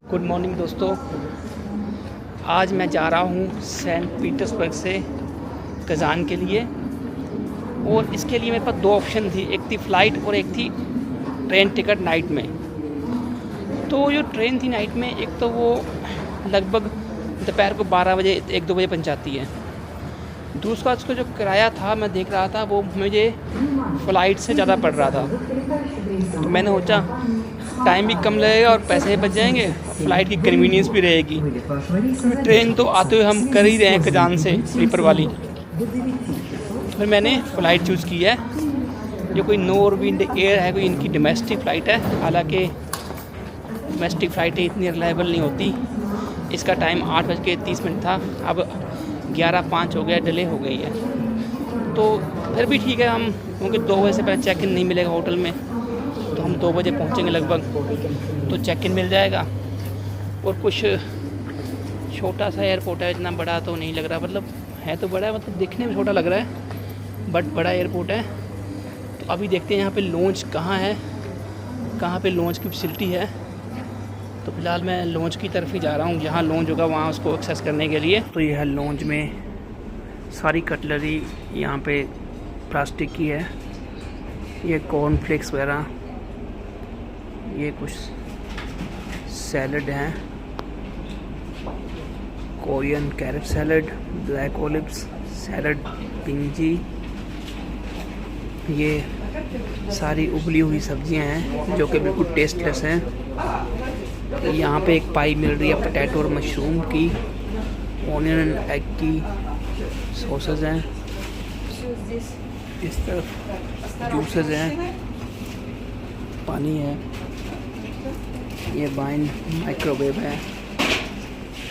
Good morning दोस्तों, आज मैं जा रहा हूँ सेंट पीटर्सबर्ग से कज़ान के लिए। और इसके लिए मेरे पास दो ऑप्शन थी, एक थी फ़्लाइट और एक थी ट्रेन टिकट नाइट में। तो जो ट्रेन थी नाइट में, एक तो वो लगभग दोपहर को 12 बजे 1-2 बजे पहुँचाती है। दूसरा उसका जो किराया था मैं देख रहा था वो मुझे फ़्लाइट से ज़्यादा पड़ रहा था। तो मैंने सोचा टाइम भी कम लगेगा और पैसे भी बच जाएंगे, फ़्लाइट की कन्वीनियंस भी रहेगी। ट्रेन तो आते हुए हम कर ही रहे हैं कज़ान से स्लीपर वाली, फिर मैंने फ़्लाइट चूज़ की है जो कोई नॉरविंड एयर है, कोई इनकी डोमेस्टिक फ़्लाइट है। हालांकि डोमेस्टिक फ़्लाइटें इतनी रिलायबल नहीं होती। इसका टाइम 8:30 था, अब 11:05 हो गया, डिले हो गई है। तो फिर भी ठीक है, हम क्योंकि 2 बजे से पहले चेक इन नहीं मिलेगा होटल में, तो हम 2 बजे पहुँचेंगे लगभग, तो चेक इन मिल जाएगा। और कुछ छोटा सा एयरपोर्ट है, इतना बड़ा तो नहीं लग रहा, मतलब है तो बड़ा है, मतलब दिखने में छोटा लग रहा है बट बड़ा एयरपोर्ट है। तो अभी देखते हैं यहाँ पे लॉन्च कहाँ है, कहाँ पे लॉन्च की फैसिलिटी है। तो फ़िलहाल मैं लॉन्च की तरफ ही जा रहा हूँ, जहाँ लॉन्च होगा वहाँ उसको एक्सेस करने के लिए। तो ये है लॉन्च में सारी कटलरी यहाँ पे प्लास्टिक की है, ये कॉर्नफ्लेक्स वगैरह, ये कुछ सैलड हैं, Korean carrot salad, black olives salad, पिंजी, ये सारी उबली हुई सब्जियां हैं जो कि बिल्कुल टेस्टलेस हैं। यहाँ पे एक पाई मिल रही है पोटैटो और मशरूम की, ऑनियन एंड एग की सॉसेज हैं, इस तरफ जूसेस हैं, पानी है, ये वाइन माइक्रोवेव है,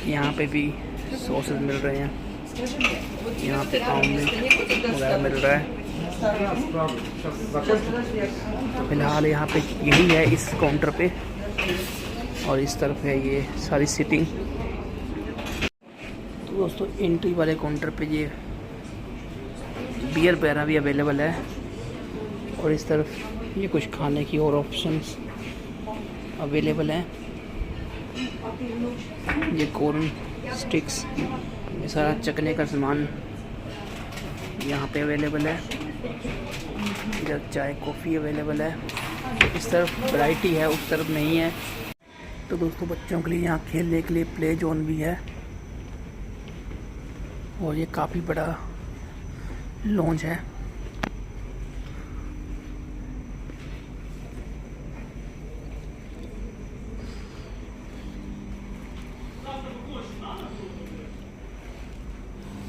यहाँ पे भी सॉसेज मिल रहे हैं, यहाँ पे ऑमलेट वगैरह मिल रहा है। फ़िलहाल यहाँ पे यही है इस काउंटर पे, और इस तरफ है ये सारी सीटिंग। तो दोस्तों एंट्री वाले काउंटर पे ये बियर वगैरह भी अवेलेबल है, और इस तरफ ये कुछ खाने की और ऑप्शंस अवेलेबल हैं। ये कॉर्न स्टिक्स, ये सारा चखने का सामान यहाँ पे अवेलेबल है। इधर चाय कॉफ़ी अवेलेबल है। इस तरफ वैरायटी है, उस तरफ नहीं है। तो दोस्तों बच्चों के लिए यहाँ खेलने के लिए प्ले जोन भी है, और ये काफ़ी बड़ा लॉन्च है।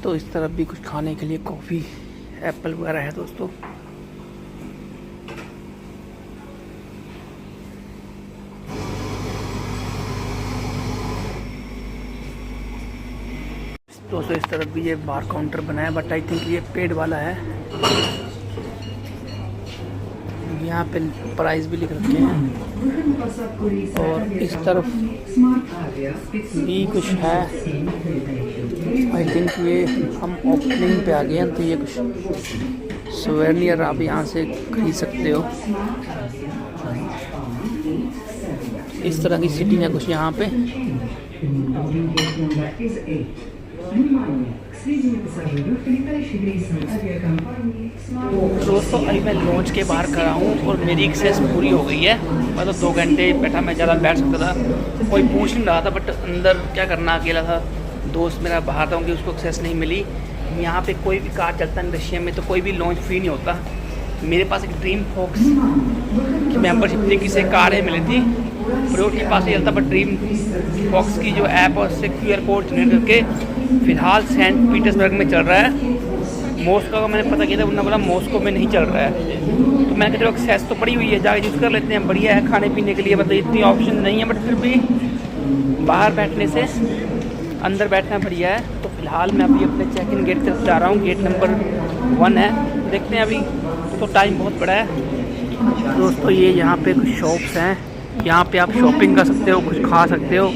तो इस तरफ भी कुछ खाने के लिए कॉफ़ी, एप्पल वगैरह है दोस्तों। दोस्तों इस तरफ भी ये बार काउंटर बना है, बट आई थिंक ये पेड वाला है। यहाँ पे प्राइस भी लिख रखे हैं, और इस तरफ भी कुछ है। आई थिंक ये हम ओपनिंग पे आ गए हैं, तो ये कुछ सोवेनियर आप यहाँ से खरीद सकते हो। इस तरह की सीटिंग है कुछ यहाँ पे। दोस्तों अभी मैं लॉन्च के बाहर खड़ा हूँ और मेरी एक्सेस पूरी हो गई है। मतलब 2 घंटे बैठा, मैं ज़्यादा बैठ सकता था, कोई पूछ नहीं रहा था, बट अंदर क्या करना, अकेला था, दोस्त मेरा बाहर था उनकी, उसको एक्सेस नहीं मिली। यहाँ पे कोई भी कार चलता नहीं रशिया में, तो कोई भी लॉन्च फ्री नहीं होता। मेरे पास एक ड्रीम फॉक्स की मेंबरशिप थी, किसी कारें मिली थी, प्रोट के पास नहीं चलता, बट ड्रीम फॉक्स की जो ऐप और उससे QR कोड जनरेट करके फ़िलहाल सेंट पीटर्सबर्ग में चल रहा है। मॉस्को का मैंने पता किया था, उन्होंने बोला मॉस्को में नहीं चल रहा है। तो मैंने कहा चलो एक्सेस तो पड़ी हुई है, जाके यूज़ कर लेते हैं, बढ़िया है खाने पीने के लिए। मतलब इतनी ऑप्शन नहीं है, बट फिर भी बाहर बैठने से अंदर बैठना बढ़िया है। तो फ़िलहाल मैं अभी अपने चेक इन गेट तरफ जा रहा हूँ, गेट नंबर 1 है, देखते हैं। अभी तो टाइम बहुत बड़ा है दोस्तों। ये यहाँ पे कुछ शॉप्स हैं, यहाँ पे आप शॉपिंग कर सकते हो, कुछ खा सकते हो,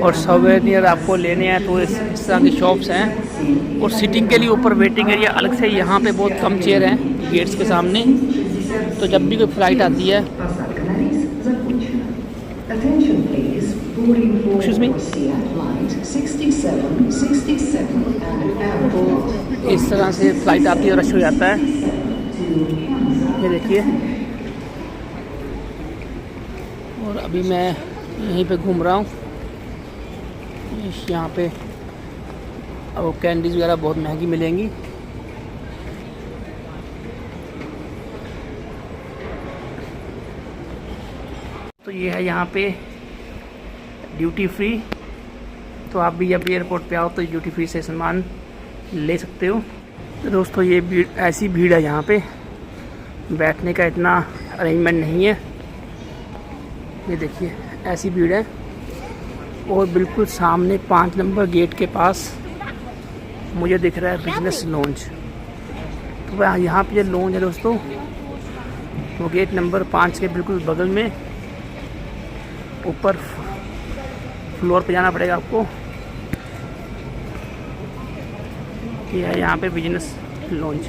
और सवेनियर आपको लेने हैं तो इस तरह की शॉप्स हैं। और सीटिंग के लिए ऊपर वेटिंग एरिया अलग से, यहाँ पे बहुत कम चेयर हैं गेट्स के सामने। तो जब भी कोई फ़्लाइट आती है, तो इस तरह से फ़्लाइट आती है और रश हो जाता है। ये देखिए, और अभी मैं यहीं पे घूम रहा हूँ। यहाँ पे अब कैंडीज़ वगैरह बहुत महंगी मिलेंगी। तो ये है यहाँ पे ड्यूटी फ्री। तो आप भी जब एयरपोर्ट पे आओ तो ड्यूटी फ्री से सामान ले सकते हो। तो दोस्तों ये भीड़, ऐसी भीड़ है यहाँ पे, बैठने का इतना अरेंजमेंट नहीं है। ये देखिए ऐसी भीड़ है। और बिल्कुल सामने 5 नंबर गेट के पास मुझे दिख रहा है बिजनेस लॉन्च। तो यहाँ पे ये लॉन्च है दोस्तों, वो गेट नंबर 5 के बिल्कुल बगल में। ऊपर फ्लोर पे जाना पड़ेगा आपको। ये है यहाँ पे business launch.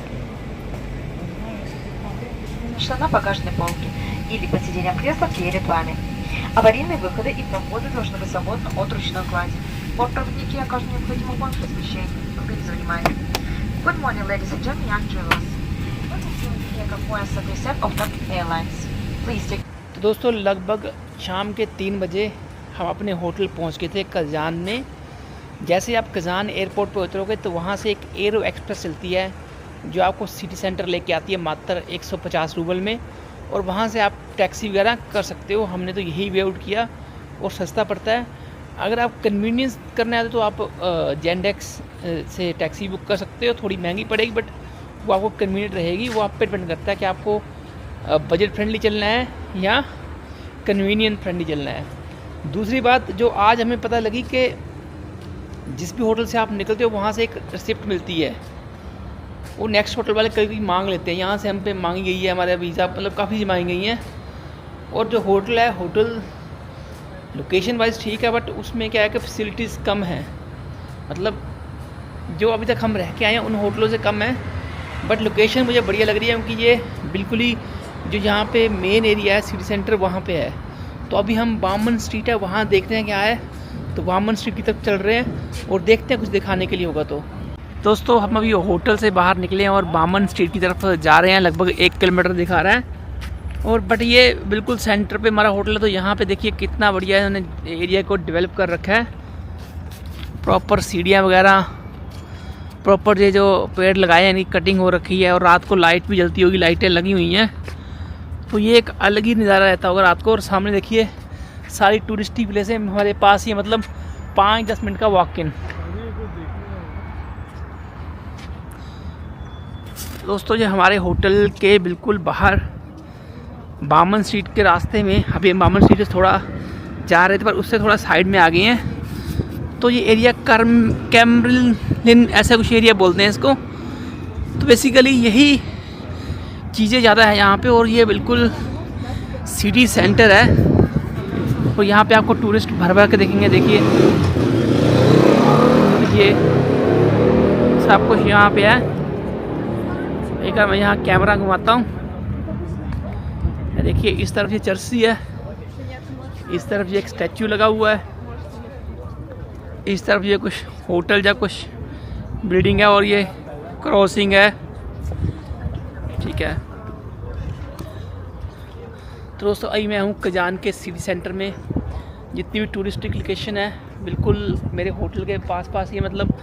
На багажной полке или под сиденьем кресла перед вами. Аварийные выходы и проходы должны быть свободны от ручной клади. Бортпроводники окажут необходимую помощь в освещении. Благодарю за внимание. Good morning, ladies and gentlemen, young travelers. Welcome to India Air Service of Turkish Airlines. Please take. तो दोस्तों लगभग शाम के 3 बजे हम अपने होटल पहुंच गए थे कज़ान में। जैसे आप कज़ान एयरपोर्ट पर उतरोगे तो वहां से एक एरो एक्सप्रेस चलती है जो आपको सिटी सेंटर लेके आती है मात्र 150 रूबल में, और वहां से आप टैक्सी वगैरह कर सकते हो। हमने तो यही वे आउट किया और सस्ता पड़ता है। अगर आप कन्वीनियंस करने आते तो आप जेंडेक्स से टैक्सी बुक कर सकते हो। थोड़ी महंगी पड़ेगी बट वो आपको कन्वीनियंट रहेगी। वो आप पे डिपेंड करता है कि आपको बजट फ्रेंडली चलना है या कन्वीनियंट फ्रेंडली चलना है। दूसरी बात जो आज हमें पता लगी कि जिस भी होटल से आप निकलते हो वहाँ से एक रिसिप्ट मिलती है। वो नेक्स्ट होटल वाले कभी मांग लेते हैं। यहाँ से हम पे मांगी गई है, हमारे वीज़ा मतलब काफ़ी चीज़ मांगी गई हैं। और जो होटल है, होटल लोकेशन वाइज ठीक है बट उसमें क्या है कि फैसिलिटीज़ कम हैं। मतलब जो अभी तक हम रह के आए हैं उन होटलों से कम है। बट लोकेशन मुझे बढ़िया लग रही है क्योंकि ये बिल्कुल ही जो यहाँ पे मेन एरिया है सिटी सेंटर वहाँ पे है। तो अभी हम बामन स्ट्रीट है वहाँ देखते हैं क्या है। तो बामन स्ट्रीट की तरफ चल रहे हैं और देखते हैं कुछ दिखाने के लिए होगा। तो दोस्तों हम अभी होटल से बाहर निकले हैं और बामन स्ट्रीट की तरफ जा रहे हैं। लगभग 1 किलोमीटर दिखा रहा है। और बट ये बिल्कुल सेंटर पे हमारा होटल है। तो यहाँ पे देखिए कितना बढ़िया है, उन्होंने एरिया को डेवलप कर रखा है। प्रॉपर सीढ़ियाँ वगैरह, प्रॉपर ये जो पेड़ लगाए हैं यानी कटिंग हो रखी है। और रात को लाइट भी जलती होगी, लाइटें लगी हुई हैं। तो ये एक अलग ही नज़ारा रहता होगा रात को। और सामने देखिए सारी टूरिस्टी प्लेसें हमारे पास ही, मतलब 5-10 मिनट का वॉक इन। दोस्तों ये हमारे होटल के बिल्कुल बाहर बामन स्ट्रीट के रास्ते में, अभी बामन स्ट्रीट से थोड़ा जा रहे थे पर उससे थोड़ा साइड में आ गए हैं। तो ये एरिया कैमरिन ऐसा कुछ एरिया बोलते हैं इसको। तो बेसिकली यही चीज़ें ज़्यादा है यहाँ पे। और ये बिल्कुल सिटी सेंटर है और यहाँ पे आपको टूरिस्ट भर भर के देखेंगे। देखिए ये सब कुछ यहाँ पे है। एक बार मैं यहाँ कैमरा घुमाता हूँ। देखिए इस तरफ ये चर्च है, इस तरफ ये एक स्टैचू लगा हुआ है, इस तरफ ये कुछ होटल या कुछ बिल्डिंग है और ये क्रॉसिंग है। ठीक है तो दोस्तों अभी मैं हूँ कज़ान के सिटी सेंटर में। जितनी भी टूरिस्टिक लोकेशन है बिल्कुल मेरे होटल के पास ही है। मतलब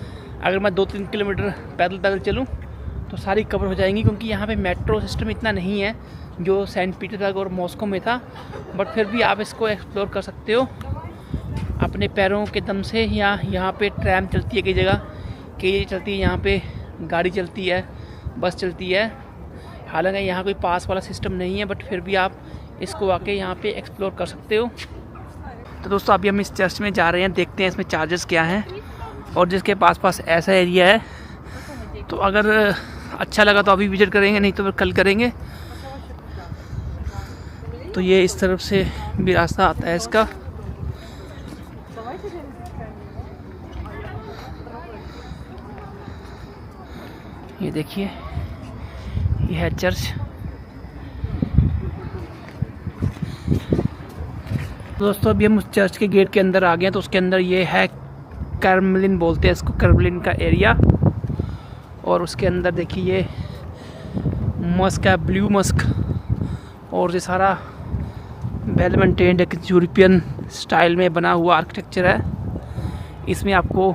अगर मैं 2-3 किलोमीटर पैदल चलूँ तो सारी कवर हो जाएंगी क्योंकि यहाँ पे मेट्रो सिस्टम इतना नहीं है जो सेंट पीटर्सबर्ग और मॉस्को में था। बट फिर भी आप इसको एक्सप्लोर कर सकते हो अपने पैरों के दम से। यहाँ पे ट्रैम चलती है कई जगह, कई चलती है, यहाँ पे गाड़ी चलती है, बस चलती है। हालांकि यहाँ कोई पास वाला सिस्टम नहीं है बट फिर भी आप इसको आके यहाँ पे एक्सप्लोर कर सकते हो। तो दोस्तों अभी हम इस चर्च में जा रहे हैं, देखते हैं इसमें चार्जेस क्या हैं। और जिसके पास ऐसा एरिया है तो अगर अच्छा लगा तो अभी विजिट करेंगे, नहीं तो फिर कल करेंगे। तो ये इस तरफ से भी रास्ता आता है इसका। ये देखिए ये है चर्च। दोस्तों अभी हम उस चर्च के गेट के अंदर आ गए हैं। तो उसके अंदर ये है कर्मलिन बोलते हैं इसको, कर्मलिन का एरिया। और उसके अंदर देखिए ये मस्क है, ब्लू मस्क, और ये सारा वेल मेंटेन्ड एक यूरोपियन स्टाइल में बना हुआ आर्किटेक्चर है। इसमें आपको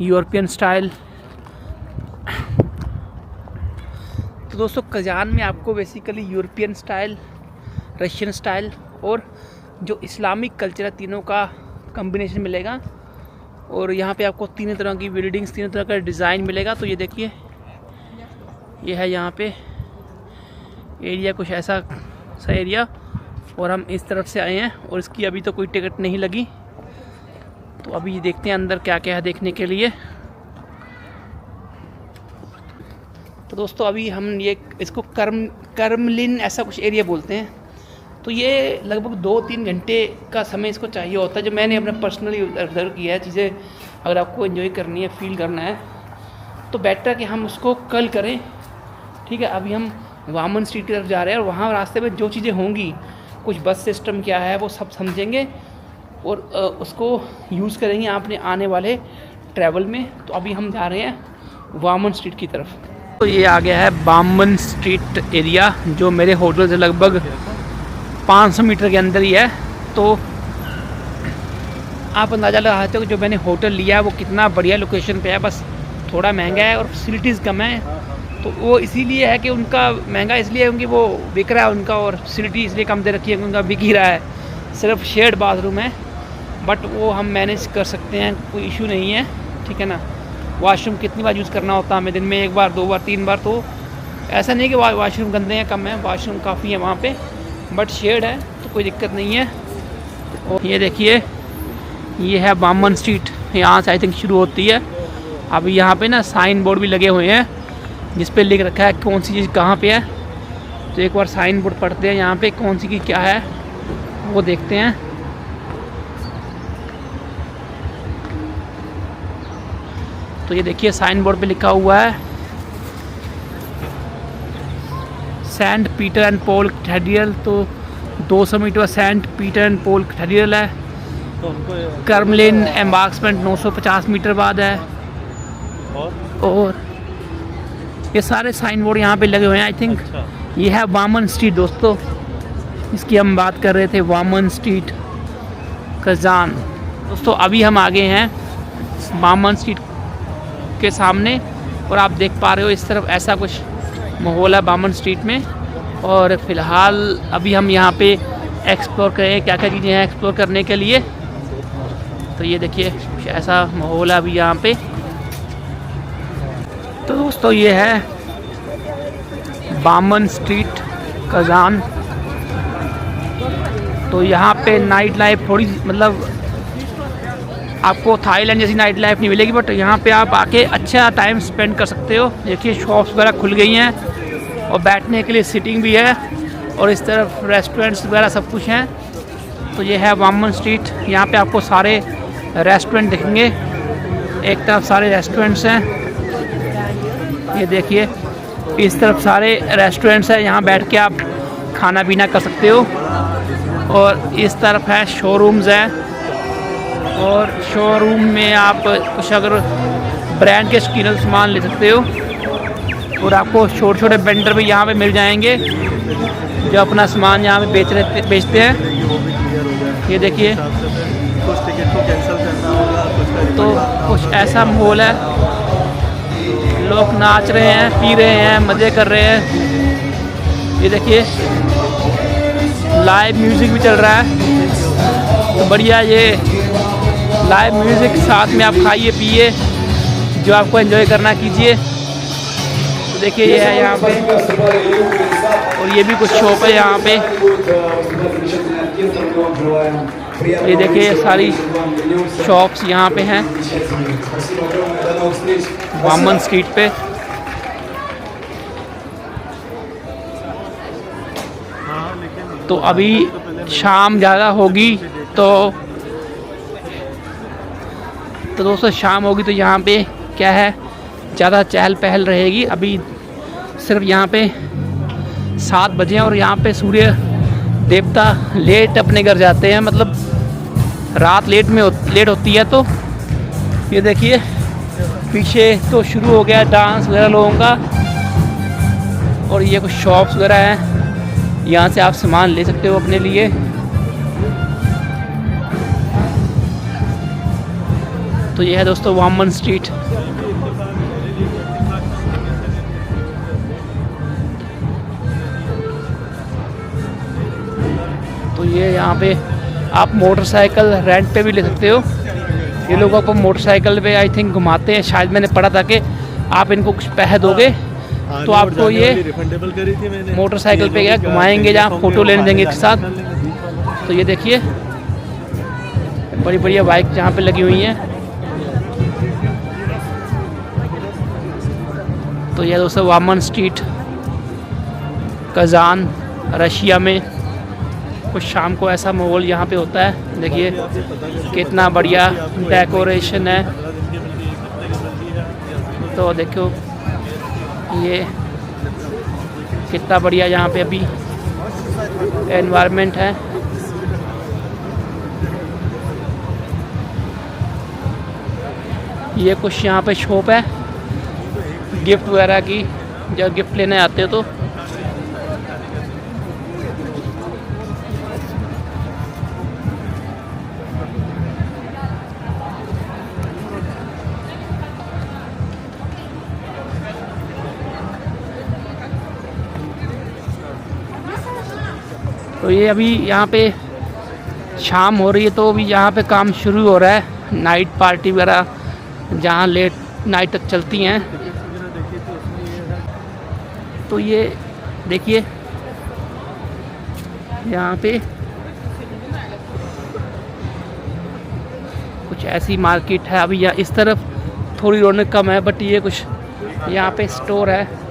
यूरोपियन स्टाइल, तो दोस्तों कजान में आपको basically European style, Russian style और जो इस्लामिक कल्चर है, तीनों का कॉम्बिनेशन मिलेगा। और यहाँ पे आपको तीनों तरह की बिल्डिंग्स, तीनों तरह का डिज़ाइन मिलेगा। तो ये देखिए ये है यहाँ पे एरिया, कुछ ऐसा सा एरिया। और हम इस तरफ से आए हैं और इसकी अभी तो कोई टिकट नहीं लगी। तो अभी देखते हैं अंदर क्या क्या है देखने के लिए। तो दोस्तों अभी हम ये इसको कर्मलिन ऐसा कुछ एरिया बोलते हैं। तो ये लगभग 2-3 घंटे का समय इसको चाहिए होता है, जो मैंने अपना पर्सनली ऑब्जर्व किया है। चीज़ें अगर आपको एंजॉय करनी है, फील करना है, तो बेटर कि हम उसको कल करें। ठीक है, अभी हम वामन स्ट्रीट की तरफ जा रहे हैं और वहाँ रास्ते में जो चीज़ें होंगी, कुछ बस सिस्टम क्या है वो सब समझेंगे और उसको यूज़ करेंगे अपने आने वाले ट्रैवल में। तो अभी हम जा रहे हैं वामन स्ट्रीट की तरफ। तो ये आ गया है वामन स्ट्रीट एरिया, जो मेरे होटल से लगभग 500 मीटर के अंदर ही है। तो आप अंदाज़ा लगा सकते हो कि जो मैंने होटल लिया है वो कितना बढ़िया लोकेशन पे है। बस थोड़ा महंगा है और फैसिलिटीज़ कम है। तो वो इसीलिए है कि उनका महंगा इसलिए है क्योंकि वो बिक रहा है उनका, और फैसिलिटी इसलिए कम दे रखी है क्योंकि उनका बिक ही रहा है। सिर्फ शेयर्ड बाथरूम है, बट वो हम मैनेज कर सकते हैं, कोई इशू नहीं है। ठीक है ना। वॉशरूम कितनी बार यूज़ करना होता है हमें, दिन में 1 बार 2 बार 3 बार। तो ऐसा नहीं कि वॉशरूम गंदे हैं, कम है, वॉशरूम काफ़ी है वहाँ पे, बट शेड है तो कोई दिक्कत नहीं है। और ये देखिए ये है वामन स्ट्रीट, यहाँ से आई थिंक शुरू होती है। अभी यहाँ पे ना साइन बोर्ड भी लगे हुए हैं जिस पे लिख रखा है कौन सी चीज़ कहाँ पे है। तो एक बार साइन बोर्ड पढ़ते हैं यहाँ पे कौन सी की क्या है वो देखते हैं। तो ये देखिए साइन बोर्ड पे लिखा हुआ है Saint Peter and Paul Cathedral. तो 200 metre Saint Peter and Paul Cathedral है। कर्मलिन एम्बार्क्समेंट 950 मीटर बाद है। और ये सारे साइन बोर्ड यहाँ पे लगे हुए हैं। आई थिंक ये है वामन स्ट्रीट दोस्तों, इसकी हम बात कर रहे थे, वामन स्ट्रीट कजान। दोस्तों अभी हम आ गए हैं वामन स्ट्रीट के सामने और आप देख पा रहे हो इस तरफ ऐसा कुछ माहौल है वामन स्ट्रीट में। और फ़िलहाल अभी हम यहाँ पे एक्सप्लोर करें क्या क्या चीज़ें हैं एक्सप्लोर करने के लिए। तो ये देखिए कुछ ऐसा माहौल है अभी यहाँ पे। तो दोस्तों ये है वामन स्ट्रीट कजान। तो यहाँ पे नाइट लाइफ थोड़ी मतलब आपको थाईलैंड जैसी नाइट लाइफ नहीं मिलेगी, बट यहाँ पे आप आके अच्छा टाइम स्पेंड कर सकते हो। देखिए शॉप्स वगैरह खुल गई हैं और बैठने के लिए सीटिंग भी है और इस तरफ रेस्टोरेंट्स वगैरह सब कुछ हैं। तो ये है वामन स्ट्रीट, यहाँ पे आपको सारे रेस्टोरेंट दिखेंगे। एक तरफ सारे रेस्टोरेंट्स हैं, ये देखिए इस तरफ सारे रेस्टोरेंट्स हैं, यहाँ बैठ के आप खाना पीना कर सकते हो। और इस तरफ है शोरूम्स हैं और शोरूम में आप कुछ अगर ब्रांड के स्किनल सामान ले सकते हो। और आपको छोटे छोटे वेंडर भी यहाँ पे मिल जाएंगे जो अपना सामान यहाँ पे बेचते हैं। ये देखिए तो कुछ ऐसा माहौल है, लोग नाच रहे हैं, पी रहे हैं, मज़े कर रहे हैं। ये देखिए लाइव म्यूज़िक भी चल रहा है। तो बढ़िया, ये लाइव म्यूज़िक साथ में आप खाइए पिए, जो आपको एंजॉय करना कीजिए। तो देखिए ये है यहाँ पे, और ये भी कुछ शॉप है यहाँ पे। ये देखिए सारी शॉप्स यहाँ पे हैं वामन स्ट्रीट पे। तो अभी शाम ज़्यादा होगी तो दोस्तों शाम होगी तो यहाँ पे क्या है ज़्यादा चहल पहल रहेगी। अभी सिर्फ यहाँ पे 7 बजे और यहाँ पे सूर्य देवता लेट अपने घर जाते हैं, मतलब रात लेट होती है। तो ये देखिए पीछे तो शुरू हो गया डांस वगैरह लोगों का। और ये कुछ शॉप्स वगैरह हैं, यहाँ से आप सामान ले सकते हो अपने लिए। तो ये है दोस्तों वामन स्ट्रीट। तो ये यहाँ पे आप मोटरसाइकिल रेंट पे भी ले सकते हो। ये लोग आपको मोटरसाइकिल पे आई थिंक घुमाते हैं, शायद मैंने पढ़ा था कि आप इनको कुछ पैसे दोगे तो आपको ये मोटरसाइकिल पे क्या घुमाएंगे, जहाँ फ़ोटो लेने देंगे एक साथ। तो ये देखिए बड़ी बढ़िया बाइक जहाँ पे लगी हुई हैं। तो यह दोस्तों वामन स्ट्रीट कज़ान रशिया में कुछ शाम को ऐसा माहौल यहाँ पे होता है। देखिए कितना बढ़िया डेकोरेशन है। तो देखो ये कितना बढ़िया यहाँ पे अभी एनवायरनमेंट है। ये कुछ यहाँ पे शॉप है गिफ्ट वगैरह की, जब गिफ्ट लेने आते हो तो ये अभी यहाँ पे शाम हो रही है, तो अभी यहाँ पे काम शुरू हो रहा है। नाइट पार्टी वगैरह जहाँ लेट नाइट तक चलती हैं। तो ये देखिए यहाँ पे कुछ ऐसी मार्केट है। अभी यहाँ इस तरफ थोड़ी रौनक कम है, बट ये कुछ यहाँ पे स्टोर है।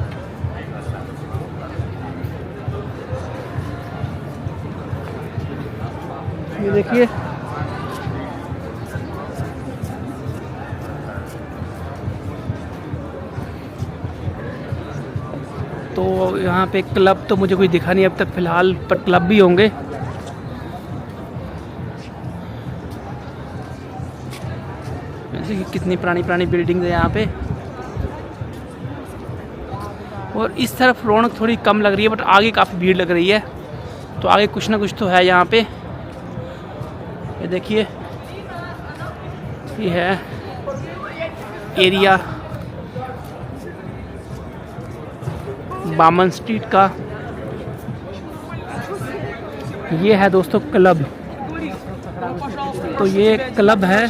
ये देखिए तो यहाँ पे क्लब तो मुझे कोई दिखा नहीं अब तक फ़िलहाल, पर क्लब भी होंगे। जैसे कि कितनी पुरानी बिल्डिंग है यहाँ पे। और इस तरफ रौनक थोड़ी कम लग रही है, बट आगे काफ़ी भीड़ लग रही है। तो आगे कुछ ना कुछ तो है यहाँ पे। ये देखिए ये है एरिया वामन स्ट्रीट का। ये है दोस्तों क्लब। तो ये क्लब है,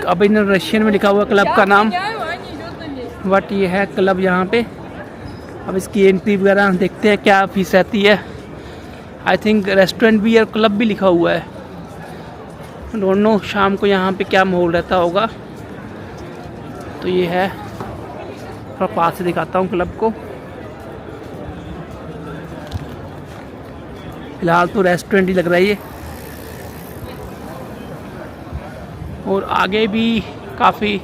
अब इन रशियन में लिखा हुआ क्लब का नाम, बट ये है क्लब यहाँ पे। अब इसकी एंट्री वगैरह देखते हैं क्या फीस रहती है। आई थिंक रेस्टोरेंट भी और क्लब भी लिखा हुआ है। दोनों शाम को यहाँ पे क्या माहौल रहता होगा। तो ये है, थोड़ा पास से दिखाता हूँ क्लब को। फिलहाल तो रेस्टोरेंट ही लग रहा है ये। और आगे भी काफ़ी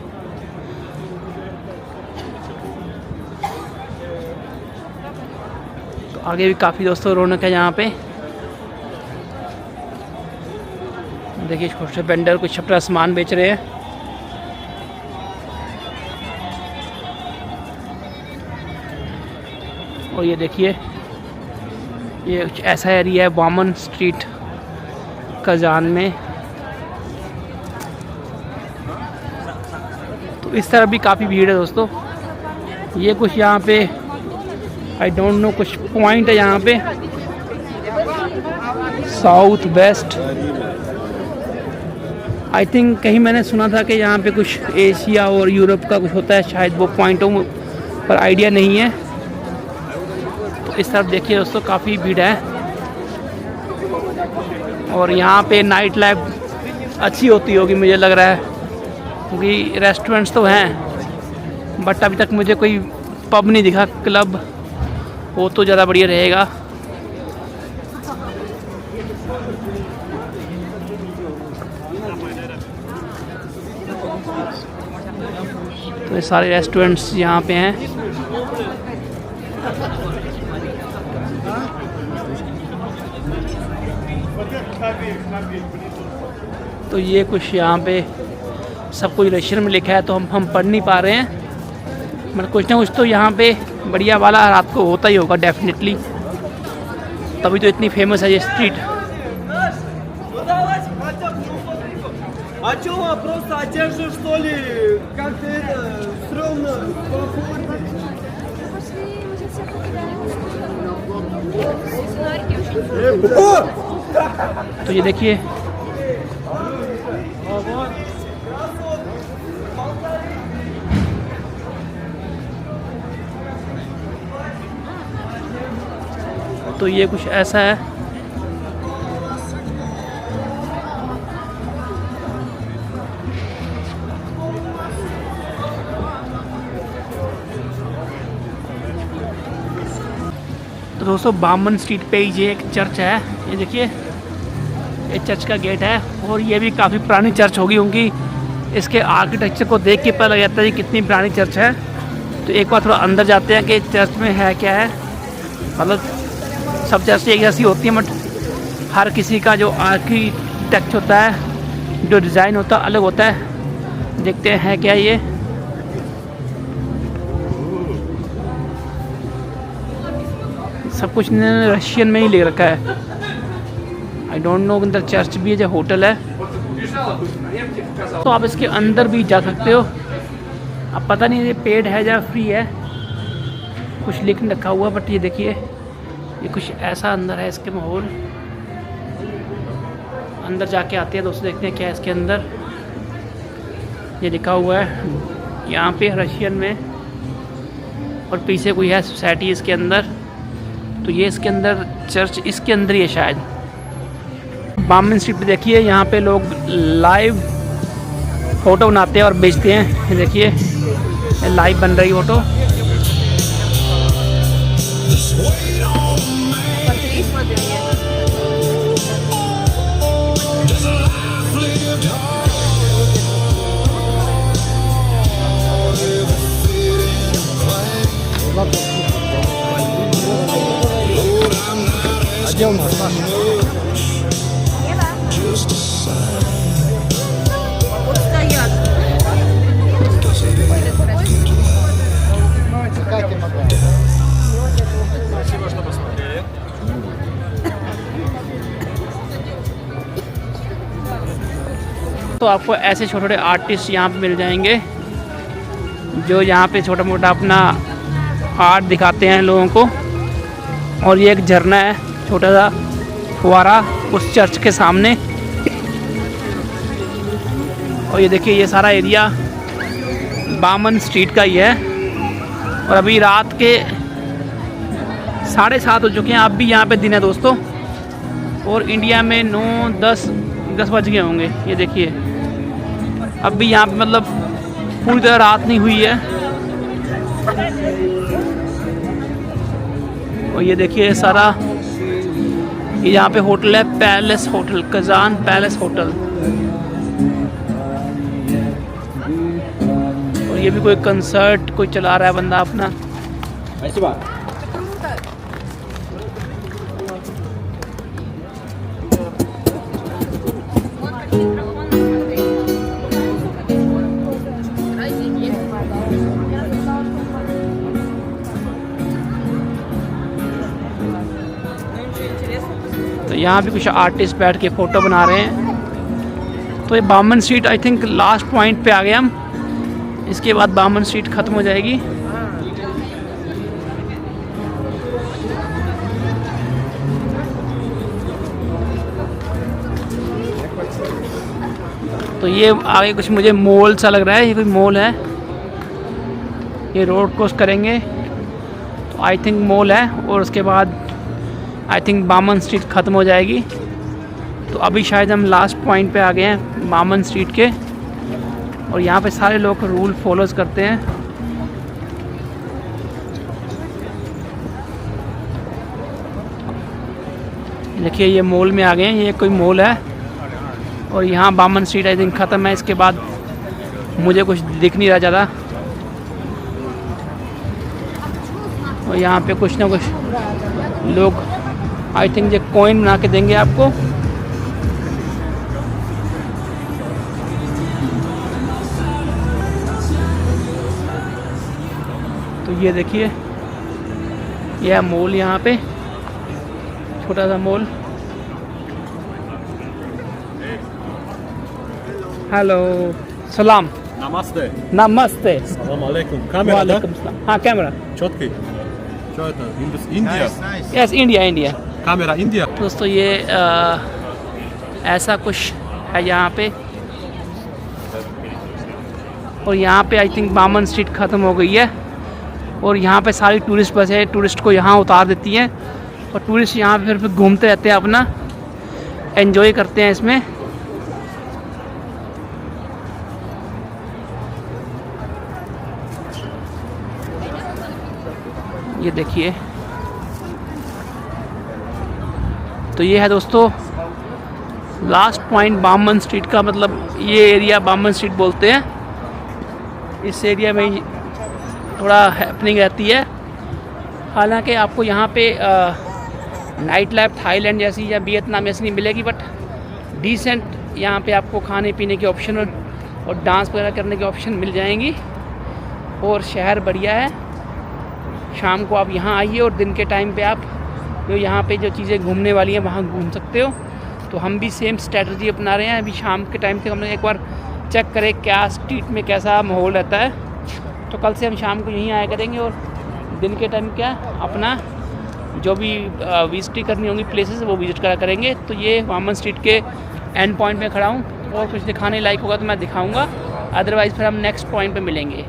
दोस्तों रौनक है यहाँ पे। देखिए छोटे छोटे वेंडर कुछ अपना सामान बेच रहे हैं। और ये देखिए ये कुछ ऐसा एरिया है वामन स्ट्रीट कज़ान में। तो इस तरह भी काफ़ी भीड़ है दोस्तों। ये कुछ यहाँ पे आई डोंट नो कुछ पॉइंट है यहाँ पे, साउथ वेस्ट आई थिंक। कहीं मैंने सुना था कि यहाँ पे कुछ एशिया और यूरोप का कुछ होता है शायद, वो पॉइंटों पर आइडिया नहीं है। तो इस तरफ देखिए दोस्तों काफ़ी भीड़ है। और यहाँ पे नाइट लाइफ अच्छी होती होगी मुझे लग रहा है, क्योंकि रेस्टोरेंट्स तो हैं बट अभी तक मुझे कोई पब नहीं दिखा। क्लब वो तो ज़्यादा बढ़िया रहेगा। तो ये सारे रेस्टोरेंट्स यहाँ पे हैं। तो ये कुछ यहाँ पे सब कुछ रशियन में लिखा है, तो हम पढ़ नहीं पा रहे हैं, मतलब कुछ ना कुछ तो यहाँ पे बढ़िया वाला रात को होता ही होगा डेफिनेटली, तभी तो इतनी फेमस है ये स्ट्रीट। А чё вам просто одежду, что ли? Как-то это стрёмно, спокойно. तो ये देखिए तो ये कुछ ऐसा है। तो दोस्तों बामन स्ट्रीट पे ही ये एक चर्च है, ये देखिए ये चर्च का गेट है, और ये भी काफ़ी पुरानी चर्च होगी क्योंकि इसके आर्किटेक्चर को देख के पता लग जाता है कि कितनी पुरानी चर्च है। तो एक बार थोड़ा अंदर जाते हैं कि चर्च में है क्या है। मतलब सब चर्च एक जैसी होती है, बट हर किसी का जो आर्किटेक्चर होता है, जो डिज़ाइन होता है अलग होता है। देखते हैं क्या ये। सब कुछ रशियन में ही ले रखा है। आई डोंट नो अंदर चर्च भी है या होटल है, तो आप इसके अंदर भी जा सकते हो। अब पता नहीं ये पेड है या फ्री है, कुछ लिख रखा हुआ, बट ये देखिए ये कुछ ऐसा अंदर है इसके माहौल। अंदर जाके आते हैं दोस्तों, देखते हैं क्या है इसके अंदर। ये लिखा हुआ है यहाँ पे रशियन में, और पीछे कोई है सोसाइटी इसके अंदर। तो ये इसके अंदर चर्च इसके अंदर ही है शायद। बामन स्ट्रीट पे देखिए यहाँ पे लोग लाइव फ़ोटो बनाते हैं और बेचते हैं। ये देखिए लाइव बन रही फ़ोटो। तो आपको ऐसे छोटे छोटे आर्टिस्ट यहाँ पे मिल जाएंगे जो यहाँ पे छोटा मोटा अपना आर्ट दिखाते हैं लोगों को। और ये एक झरना है, छोटा सा फुवारा उस चर्च के सामने। और ये देखिए ये सारा एरिया बामन स्ट्रीट का ही है। और अभी रात के 7:30 हो चुके हैं। अब भी यहाँ पे दिन है दोस्तों, और इंडिया में 9-10 बज गए होंगे। ये देखिए अब भी यहाँ पे मतलब पूरी तरह रात नहीं हुई है। और ये देखिए सारा ये यहाँ पे होटल है, palace hotel, Kazan palace hotel. और ये भी कोई कंसर्ट कोई चला रहा है बंदा अपना। ऐसी बात। तो यहाँ भी कुछ आर्टिस्ट बैठ के फ़ोटो बना रहे हैं। तो ये बामन street I think last point पे आ गए हम। इसके बाद बामन स्ट्रीट ख़त्म हो जाएगी। तो ये आगे कुछ मुझे मॉल सा लग रहा है, ये कोई मॉल है। ये रोड क्रॉस करेंगे तो आई थिंक मॉल है, और उसके बाद आई थिंक बामन स्ट्रीट ख़त्म हो जाएगी। तो अभी शायद हम लास्ट पॉइंट पे आ गए हैं बामन स्ट्रीट के। और यहाँ पे सारे लोग रूल फॉलोज करते हैं। देखिए ये मॉल में आ गए हैं, ये कोई मॉल है। और यहाँ बामन स्ट्रीट आई थिंक ख़त्म है। इसके बाद मुझे कुछ दिख नहीं रहा ज़्यादा। और यहाँ पे कुछ ना कुछ लोग आई थिंक ये कॉइन बना के देंगे आपको। तो ये देखिए, यह मॉल यहाँ पे, छोटा सा मॉल। हेलो, सलाम। Namaste. नमस्ते। Salam alaikum. Kamera da? वालेकुम सलाम। हाँ, कैमरा। Четкий. Что это? Индия? Yes, India. Камера Индия? दोस्तों ये ऐसा कुछ है यहाँ पे। और यहाँ पे आई थिंक बामन स्ट्रीट ख़त्म हो गई है और यहाँ पे सारी टूरिस्ट बसें टूरिस्ट को यहाँ उतार देती हैं और टूरिस्ट यहाँ पे फिर घूमते रहते हैं, अपना एंजॉय करते हैं इसमें। ये देखिए, तो ये है दोस्तों लास्ट पॉइंट बामन स्ट्रीट का, मतलब ये एरिया बामन स्ट्रीट बोलते हैं। इस एरिया में थोड़ा हैपनिंग रहती है। हालांकि आपको यहाँ पे नाइट लाइफ थाईलैंड जैसी या वियतनाम जैसी नहीं मिलेगी, बट डिसेंट यहाँ पे आपको खाने पीने के ऑप्शन और डांस वगैरह करने के ऑप्शन मिल जाएंगी। और शहर बढ़िया है। शाम को आप यहाँ आइए और दिन के टाइम पे आप जो यहाँ पे जो चीज़ें घूमने वाली हैं वहाँ घूम सकते हो। तो हम भी सेम स्ट्रेटजी अपना रहे हैं। अभी शाम के टाइम से हमने एक बार चेक करें क्या स्ट्रीट में कैसा माहौल रहता है, तो कल से हम शाम को यहीं आया करेंगे और दिन के टाइम क्या अपना जो भी विजिट करनी होंगी प्लेसेस वो विजिट करा करेंगे। तो ये बामन स्ट्रीट के एंड पॉइंट में खड़ा हूँ और कुछ दिखाने लायक होगा तो मैं दिखाऊँगा, अदरवाइज़ फिर हम नेक्स्ट पॉइंट पर मिलेंगे।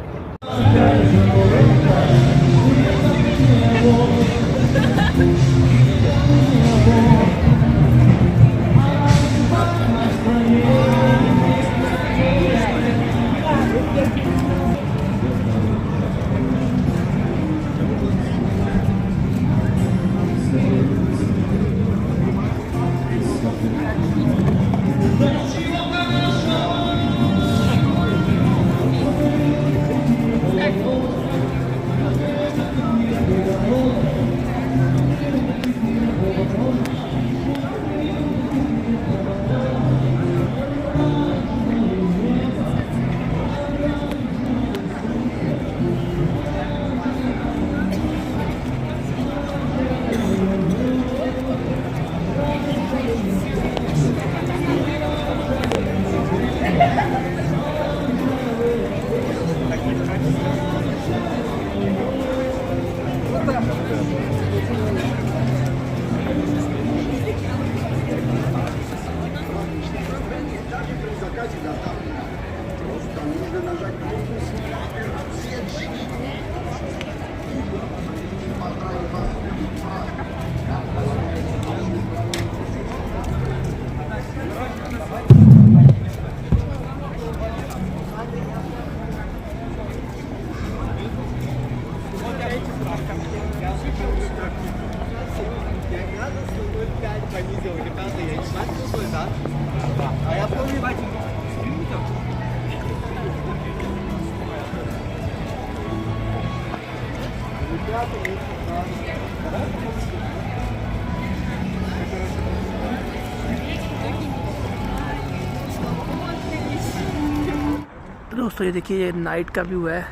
तो दोस्तों ये देखिए, ये नाइट का व्यू है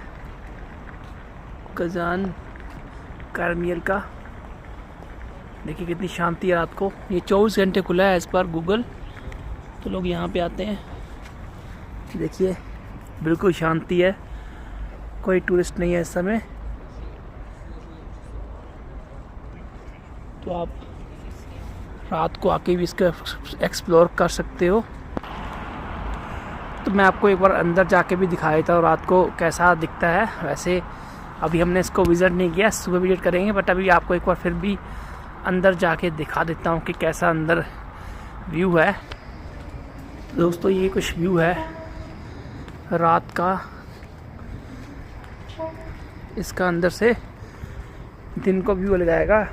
कजान कार्नियल का। देखिए कितनी शांति है रात को। ये 24 घंटे खुला है एज़ पर गूगल, तो लोग यहाँ पे आते हैं। देखिए बिल्कुल शांति है, कोई टूरिस्ट नहीं है इस समय। तो आप रात को आके भी इसका एक्सप्लोर कर सकते हो। तो मैं आपको एक बार अंदर जाके भी दिखा देता हूँ रात को कैसा दिखता है। वैसे अभी हमने इसको विज़िट नहीं किया, सुबह विज़िट करेंगे, बट अभी आपको एक बार फिर भी अंदर जाके दिखा देता हूँ कि कैसा अंदर व्यू है। दोस्तों ये कुछ व्यू है रात का। इसका अंदर से दिन को व्यू लग जाएगा,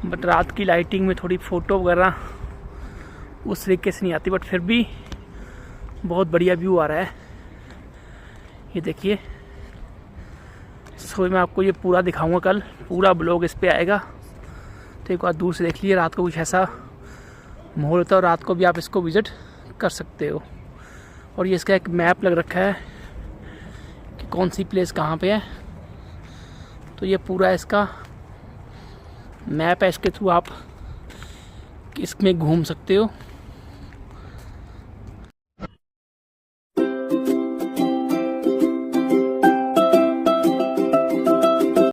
बट रात की लाइटिंग में थोड़ी फ़ोटो वगैरह उस तरीके से नहीं आती, बट फिर भी बहुत बढ़िया व्यू आ रहा है। ये देखिए, सुबह मैं आपको ये पूरा दिखाऊंगा, कल पूरा ब्लॉग इस पे आएगा। तो एक बार दूर से देख लीजिए, रात को कुछ ऐसा माहौल होता है और रात को भी आप इसको विज़िट कर सकते हो। और ये इसका एक मैप लग रखा है कि कौन सी प्लेस कहाँ पे है, तो ये पूरा इसका मैप है, इसके थ्रू आप इसमें घूम सकते हो।